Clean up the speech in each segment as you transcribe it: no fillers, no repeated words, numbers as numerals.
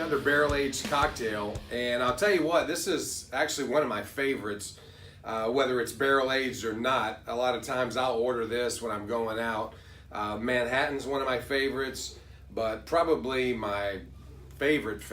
another barrel-aged cocktail, and I'll tell you what, this is actually one of my favorites, whether it's barrel-aged or not. A lot of times I'll order this when I'm going out. Manhattan's one of my favorites, but probably my favorite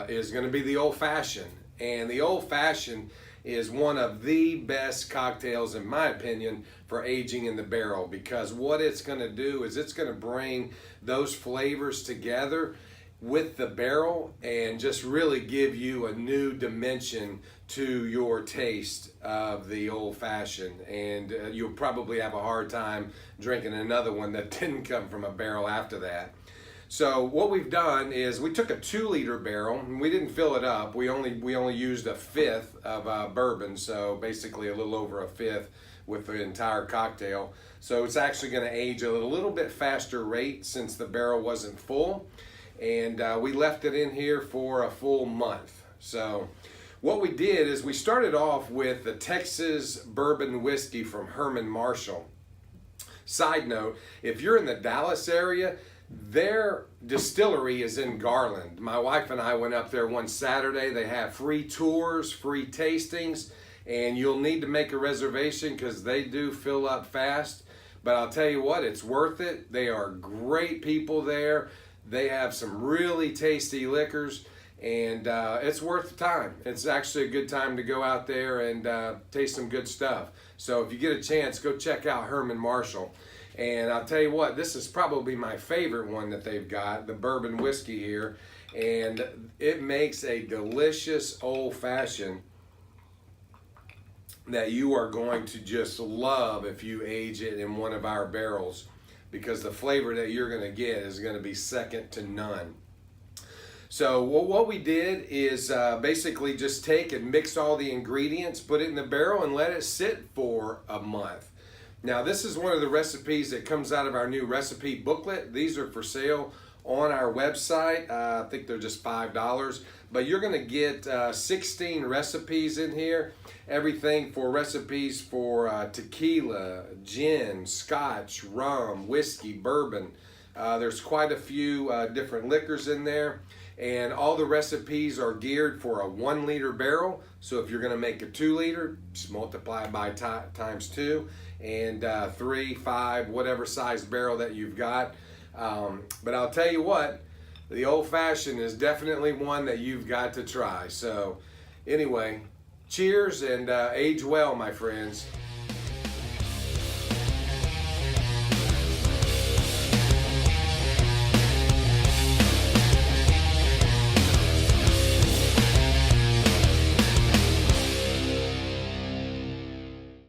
is going to be the Old Fashioned. And the Old Fashioned is one of the best cocktails, in my opinion, for aging in the barrel, because what it's going to do is it's going to bring those flavors together with the barrel and just really give you a new dimension to your taste of the Old Fashioned. And you'll probably have a hard time drinking another one that didn't come from a barrel after that. So what we've done is we took a 2-liter barrel and we didn't fill it up. We only used a fifth of bourbon, so basically a little over a fifth with the entire cocktail. So it's actually going to age at a little bit faster rate since the barrel wasn't full, and we left it in here for a full month. So what we did is we started off with the Texas bourbon whiskey from Herman Marshall. Side note, if you're in the Dallas area, their distillery is in Garland. My wife and I went up there one Saturday. They have free tours, free tastings, and you'll need to make a reservation because they do fill up fast. But I'll tell you what, it's worth it. They are great people there. They have some really tasty liquors, and it's worth the time. It's actually a good time to go out there and taste some good stuff. So if you get a chance, go check out Herman Marshall. And I'll tell you what, this is probably my favorite one that they've got, the bourbon whiskey here. And it makes a delicious Old Fashioned that you are going to just love if you age it in one of our barrels, because the flavor that you're going to get is going to be second to none. So what we did is basically just take and mix all the ingredients, put it in the barrel, and let it sit for a month. Now, this is one of the recipes that comes out of our new recipe booklet. These are for sale on our website. I think they're just $5, but you're going to get 16 recipes in here. Everything for recipes for tequila, gin, scotch, rum, whiskey, bourbon. There's quite a few different liquors in there, and all the recipes are geared for a 1-liter barrel. So if you're going to make a 2-liter, just multiply it by times 2, and 3, 5, whatever size barrel that you've got. But I'll tell you what, the Old Fashioned is definitely one that you've got to try. So anyway, cheers and age well, my friends.